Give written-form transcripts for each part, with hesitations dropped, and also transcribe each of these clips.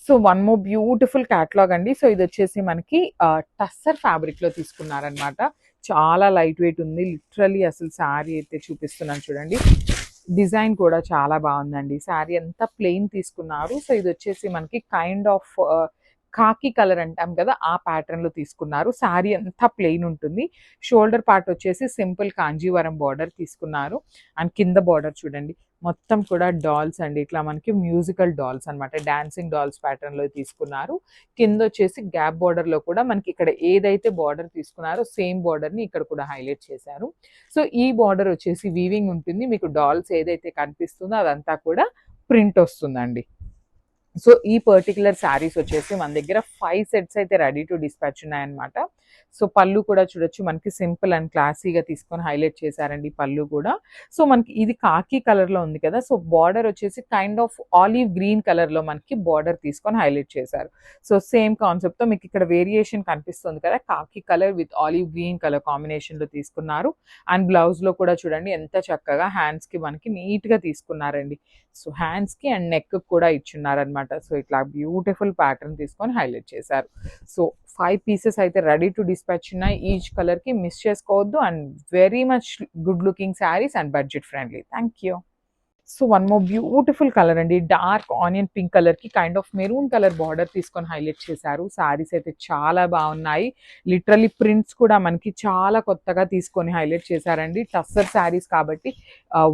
So one more beautiful catalogue అండి. So ఇది వచ్చేసి మనకి టస్సర్ ఫ్యాబ్రిక్ లో తీసుకున్నారనమాట. చాలా లైట్ వెయిట్ ఉంది. లిటరలీ అసలు శారీ అయితే చూపిస్తున్నాను చూడండి. డిజైన్ కూడా చాలా బాగుందండి. శారీ అంతా ప్లెయిన్ తీసుకున్నారు. సో ఇది వచ్చేసి మనకి కైండ్ ఆఫ్ కాకి కలర్ అంటాం కదా, ఆ ప్యాటర్న్ లో తీసుకున్నారు. శారీ అంతా ప్లెయిన్ ఉంటుంది. షోల్డర్ పార్ట్ వచ్చేసి సింపుల్ కాంజీవరం బార్డర్ తీసుకున్నారు. అండ్ కింద బార్డర్ చూడండి, మొత్తం కూడా డాల్స్ అండి. ఇట్లా మనకి మ్యూజికల్ డాల్స్ అనమాట, డాన్సింగ్ డాల్స్ ప్యాటర్న్ లో తీసుకున్నారు. కింద వచ్చేసి గ్యాప్ బార్డర్ లో కూడా మనకి ఇక్కడ ఏదైతే బార్డర్ తీసుకున్నారో సేమ్ బార్డర్ ని ఇక్కడ కూడా హైలైట్ చేశారు. సో ఈ బార్డర్ వచ్చేసి వీవింగ్ ఉంటుంది. మీకు డాల్స్ ఏదైతే కనిపిస్తుందో అదంతా కూడా ప్రింట్ వస్తుందండి. సో ఈ పర్టికులర్ శారీస్ వచ్చేసి మన దగ్గర 5 సెట్స్ అయితే రెడీ టు డిస్పాచ్ ఉన్నాయన్నమాట. సో పళ్ళు కూడా చూడొచ్చు, మనకి సింపుల్ అండ్ క్లాసీగా తీసుకొని హైలైట్ చేశారండి పళ్ళు కూడా. సో మనకి ఇది కాకి కలర్ లో ఉంది కదా, సో బార్డర్ వచ్చేసి kind of olive green colour లో మనకి బార్డర్ తీసుకొని హైలైట్ చేశారు. సో సేమ్ కాన్సెప్ట్ తో మీకు ఇక్కడ వేరియేషన్ కనిపిస్తుంది కదా, కాకి colour with olive green colour combination లో తీసుకున్నారు. అండ్ బ్లౌజ్ లో కూడా చూడండి ఎంత చక్కగా హ్యాండ్స్ కి మనకి నీట్ గా తీసుకున్నారండి. సో హ్యాండ్స్ కి అండ్ నెక్ కూడా ఇచ్చున్నారనమాట. సో ఇట్లా బ్యూటిఫుల్ ప్యాటర్న్ తీసుకొని హైలైట్ చేశారు. సో 5 పీసెస్ అయితే రెడీ టు డిస్పాచ్ ఉన్నాయి. ఈచ్ కలర్ కి మిస్ చేసుకోవద్దు. And very much good looking saris and budget friendly. Thank you. So one more beautiful colour అండి. డార్క్ ఆనియన్ పింక్ కలర్ కి kind of maroon colour border తీసుకొని highlight చేశారు. శారీస్ అయితే చాలా బాగున్నాయి. లిటరలీ ప్రింట్స్ కూడా మనకి చాలా కొత్తగా తీసుకొని హైలైట్ చేశారండి. టస్సర్ శారీస్ కాబట్టి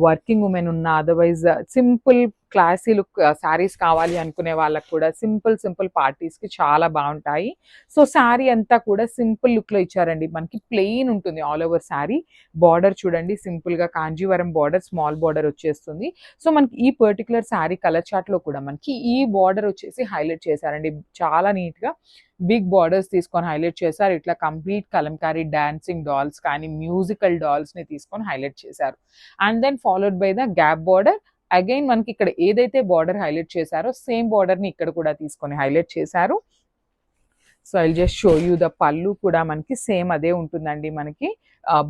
వర్కింగ్ ఉమెన్ ఉన్న, otherwise simple classy look saris కావాలి అనుకునే వాళ్ళకి కూడా సింపుల్ పార్టీస్ కి చాలా బాగుంటాయి. సో శారీ అంతా కూడా సింపుల్ లుక్ లో ఇచ్చారండి. మనకి ప్లెయిన్ ఉంటుంది ఆల్ ఓవర్ శారీ. బార్డర్ చూడండి, సింపుల్ గా కాంజీవరం బార్డర్, స్మాల్ బార్డర్ వచ్చేస్తుంది. సో మనకి ఈ పర్టికులర్ శారీ కలర్ చార్ట్ లో కూడా మనకి ఈ బార్డర్ వచ్చేసి హైలైట్ చేశారండి. చాలా నీట్ గా బిగ్ బార్డర్స్ తీసుకొని హైలైట్ చేశారు. ఇట్లా కంప్లీట్ కలంకారీ డాన్సింగ్ డాల్స్ కానీ మ్యూజికల్ డాల్స్ ని తీసుకొని హైలైట్ చేశారు. And then followed by the gap border. Again మనకి ఇక్కడ ఏదైతే బార్డర్ హైలైట్ చేశారో సేమ్ బార్డర్ ని ఇక్కడ కూడా తీసుకొని హైలైట్ చేశారు. So I just show you the pallu కూడా మనకి సేమ్ అదే ఉంటుందండి. మనకి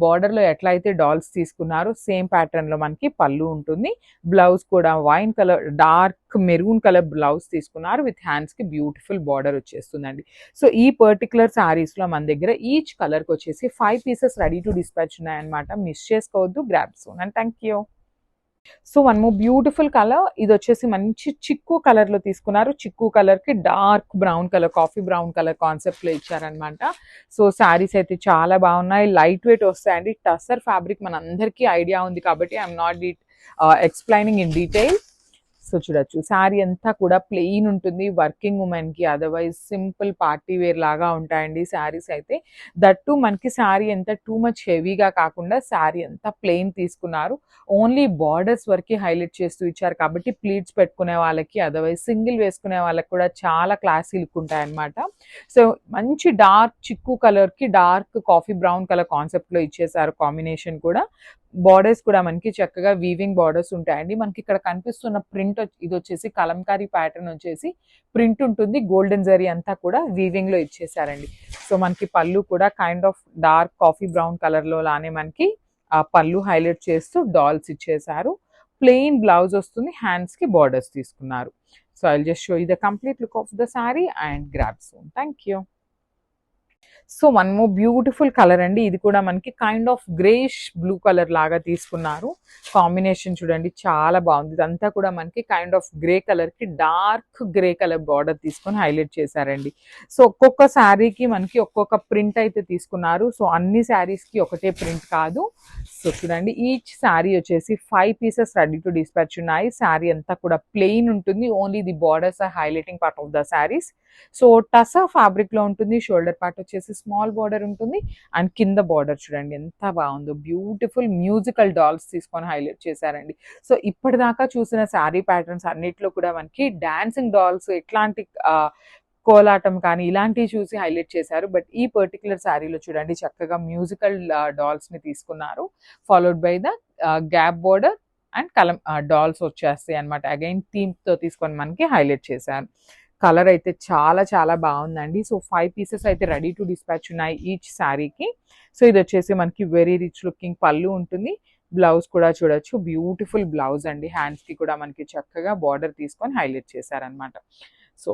బార్డర్ లో ఎట్లా అయితే డాల్స్ తీసుకున్నారో సేమ్ ప్యాటర్న్ లో మనకి పళ్ళు ఉంటుంది. బ్లౌజ్ కూడా wine colour, dark maroon colour blouse తీసుకున్నారు. విత్ హ్యాండ్స్ కి బ్యూటిఫుల్ బార్డర్ వచ్చేస్తుందండి. సో ఈ పర్టికులర్ శారీస్ లో మన దగ్గర ఈచ్ కలర్ కి వచ్చేసి 5 పీసెస్ రెడీ టు డిస్పాచ్ ఉన్నాయన్నమాట. మిస్ చేసుకోవద్దు. Grab soon and thank you. So one more beautiful colour. ఇది వచ్చేసి మంచి చిక్కు కలర్ లో తీసుకున్నారు. చిక్కు కలర్ కి dark brown colour, coffee brown colour concept లో ఇచ్చారనమాట. సో శారీస్ అయితే చాలా బాగున్నాయి. లైట్ వెయిట్ వస్తాయండి. టస్సర్ ఫ్యాబ్రిక్ మన అందరికీ ఐడియా ఉంది కాబట్టి I'm not explaining in detail. So చూడొచ్చు, శారీ అంతా కూడా ప్లెయిన్ ఉంటుంది. వర్కింగ్ ఉమెన్ కి, అదర్వైజ్ సింపుల్ పార్టీ వేర్ లాగా ఉంటాయండి శారీస్ అయితే. దట్టు మనకి శారీ ఎంత టూ మచ్ హెవీగా కాకుండా శారీ అంతా ప్లెయిన్ తీసుకున్నారు. ఓన్లీ బార్డర్స్ వరకు హైలైట్ చేస్తూ ఇచ్చారు కాబట్టి ప్లీట్స్ పెట్టుకునే వాళ్ళకి, అదర్వైజ్ సింగిల్ వేసుకునే వాళ్ళకి కూడా చాలా క్లాసీ లుక్ ఉంటాయి అనమాట. సో మంచి డార్క్ చిక్కు కలర్ కి dark coffee brown colour concept లో ఇచ్చేసారు కాంబినేషన్ కూడా. బార్డర్స్ కూడా మనకి చక్కగా వీవింగ్ బార్డర్స్ ఉంటాయండి. మనకి ఇక్కడ కనిపిస్తున్న ప్రింట్ ఇది వచ్చేసి కలంకారీ ప్యాటర్న్ వచ్చేసి ప్రింట్ ఉంటుంది. గోల్డెన్ జరీ అంతా కూడా వీవింగ్ లో ఇచ్చేసారండి. సో మనకి పళ్ళు కూడా kind of dark coffee brown colour లో లానే మనకి ఆ పళ్ళు హైలైట్ చేస్తూ డాల్స్ ఇచ్చేసారు. ప్లెయిన్ బ్లౌజ్ వస్తుంది. హ్యాండ్స్ కి బార్డర్స్ తీసుకున్నారు. So I just show you the complete look of the sari and grab soon. Thank you. So one more beautiful colour అండి. ఇది కూడా మనకి kind of greyish blue colour లాగా తీసుకున్నారు. కాంబినేషన్ చూడండి చాలా బాగుంది. ఇదంతా కూడా మనకి కైండ్ ఆఫ్ గ్రే కలర్ కి డార్క్ గ్రే కలర్ బార్డర్ తీసుకొని హైలైట్ చేశారండి. సో ఒక్కొక్క శారీకి మనకి ఒక్కొక్క ప్రింట్ అయితే తీసుకున్నారు. సో అన్ని శారీస్ కి ఒకటే ప్రింట్ కాదు. సో చూడండి, ఈచ్ శారీ వచ్చేసి 5 పీసెస్ రెడీ టు డిస్పాచ్ ఉన్నాయి. శారీ అంతా కూడా ప్లెయిన్ ఉంటుంది. Only the borders are highlighting part of the saris. సో టసర్ ఫ్యాబ్రిక్ లో ఉంటుంది. షోల్డర్ పార్ట్ వచ్చేసి స్మాల్ బార్డర్ ఉంటుంది. అండ్ కింద బార్డర్ చూడండి ఎంత బాగుందో. బ్యూటిఫుల్ మ్యూజికల్ డాల్స్ తీసుకొని హైలైట్ చేశారండి. సో ఇప్పటిదాకా చూసిన శారీ ప్యాటర్న్స్ అన్నిట్లో కూడా మనకి డాన్సింగ్ డాల్స్, ఎట్లాంటి కోలాటం కానీ ఇలాంటివి చూసి హైలైట్ చేశారు. బట్ ఈ పర్టికులర్ శారీలో చూడండి చక్కగా మ్యూజికల్ డాల్స్ ని తీసుకున్నారు. Followed by the gap border and dolls వచ్చేస్తాయి అనమాట. అగైన్ థీమ్ తో తీసుకొని మనకి హైలైట్ చేశారు. కలర్ అయితే చాలా బాగుందండి. సో 5 పీసెస్ అయితే రెడీ టు డిస్పాచ్ ఉన్నాయి ఈచ్ శారీకి. సో ఇది వచ్చేసి మనకి వెరీ రిచ్ లుకింగ్ పళ్ళు ఉంటుంది. బ్లౌజ్ కూడా చూడొచ్చు, బ్యూటిఫుల్ బ్లౌజ్ అండి. హ్యాండ్స్ కి కూడా మనకి చక్కగా బార్డర్ తీసుకొని హైలైట్ చేశారనమాట. So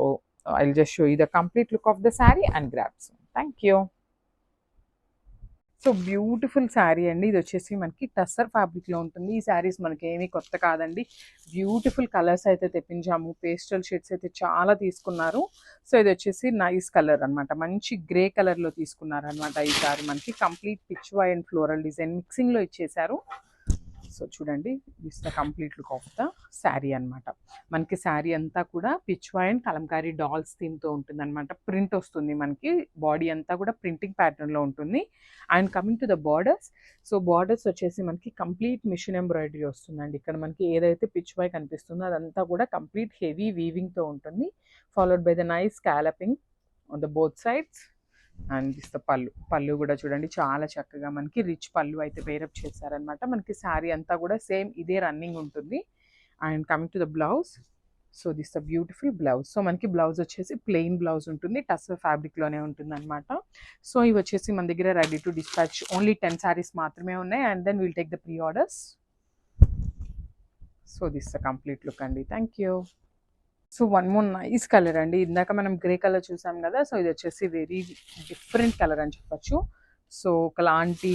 I'll just show you the complete look of the saree and grab some. Thank you. So beautiful sari అండి. ఇది వచ్చేసి మనకి టస్సర్ ఫ్యాబ్రిక్లో ఉంటుంది. ఈ శారీస్ మనకి ఏమీ కొత్త కాదండి. బ్యూటిఫుల్ కలర్స్ అయితే తెప్పించాము. పేస్టల్ షేడ్స్ అయితే చాలా తీసుకున్నారు. సో ఇది వచ్చేసి నైస్ కలర్ అనమాట. మంచి గ్రే కలర్లో తీసుకున్నారనమాట. ఈ శారీ మనకి complete Pichwai and floral design మిక్సింగ్లో ఇచ్చేసారు. సో చూడండి, this the complete look of the sari అనమాట. మనకి శారీ అంతా కూడా పిచ్వా అండ్ కలంకారీ డాల్స్ థీమ్తో ఉంటుంది అనమాట. ప్రింట్ వస్తుంది మనకి, బాడీ అంతా కూడా ప్రింటింగ్ ప్యాటర్న్లో ఉంటుంది. And coming to the borders, so borders వచ్చేసి మనకి కంప్లీట్ మిషన్ ఎంబ్రాయిడరీ వస్తుందండి. ఇక్కడ మనకి ఏదైతే పిచ్వాయ్ కనిపిస్తుందో అదంతా కూడా కంప్లీట్ హెవీ వీవింగ్తో ఉంటుంది, followed by the nice scalloping on the both sides. And this the pallu కూడా చూడండి, చాలా చక్కగా మనకి రిచ్ పళ్ళు అయితే పేరప్ చేశారనమాట. మనకి శారీ అంతా కూడా సేమ్ ఇదే రన్నింగ్ ఉంటుంది. And coming to the blouse, so this the beautiful blouse. So మనకి బ్లౌజ్ వచ్చేసి ప్లెయిన్ బ్లౌజ్ ఉంటుంది, టస్సర్ ఫ్యాబ్రిక్లోనే ఉంటుంది అనమాట. సో ఇవి వచ్చేసి మన దగ్గర ready to dispatch only 10 sarees మాత్రమే ఉన్నాయి. And then will take the pre orders. So this the complete look అండి. Thank you. So one more nice colour అండి. ఇందాక మనం గ్రే కలర్ చూసాం కదా, సో ఇది వచ్చేసి వెరీ డిఫరెంట్ కలర్ అని చెప్పచ్చు. సో ఒకలాంటి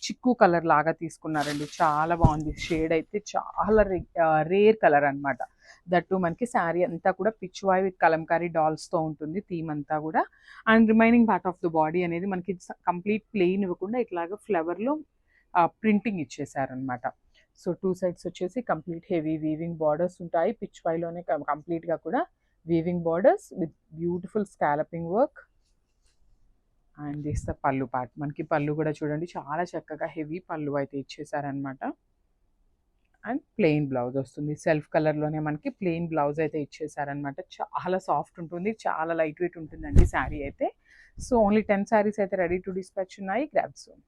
చిక్కు కలర్ లాగా తీసుకున్నారండి. చాలా బాగుంది షేడ్ అయితే, చాలా రేర్ కలర్ అనమాట. దట్టు మనకి శారీ అంతా కూడా పిచ్ వై విత్ కలంకారీ డాల్స్తో ఉంటుంది థీమ్ అంతా కూడా. And remaining part of the body అనేది మనకి కంప్లీట్ ప్లెయిన్ ఇవ్వకుండా ఇట్లాగా ఫ్లవర్లో ప్రింటింగ్ ఇచ్చేసారనమాట. సో 2 sides వచ్చేసి కంప్లీట్ హెవీ వీవింగ్ బార్డర్స్ ఉంటాయి. పిచ్ వైలోనే కంప్లీట్గా కూడా weaving borders with beautiful scalloping work. And this the పళ్ళు పార్ట్. మనకి పళ్ళు కూడా చూడండి, చాలా చక్కగా హెవీ పళ్ళు అయితే ఇచ్చేసారనమాట. అండ్ ప్లెయిన్ బ్లౌజ్ వస్తుంది, సెల్ఫ్ కలర్లోనే మనకి ప్లెయిన్ బ్లౌజ్ అయితే ఇచ్చేసారనమాట. చాలా సాఫ్ట్ ఉంటుంది, చాలా లైట్ వెయిట్ ఉంటుందండి శారీ అయితే. సో ఓన్లీ 10 sarees అయితే రెడీ టు డిస్పాచ్ ఉన్నాయి. Grab soon.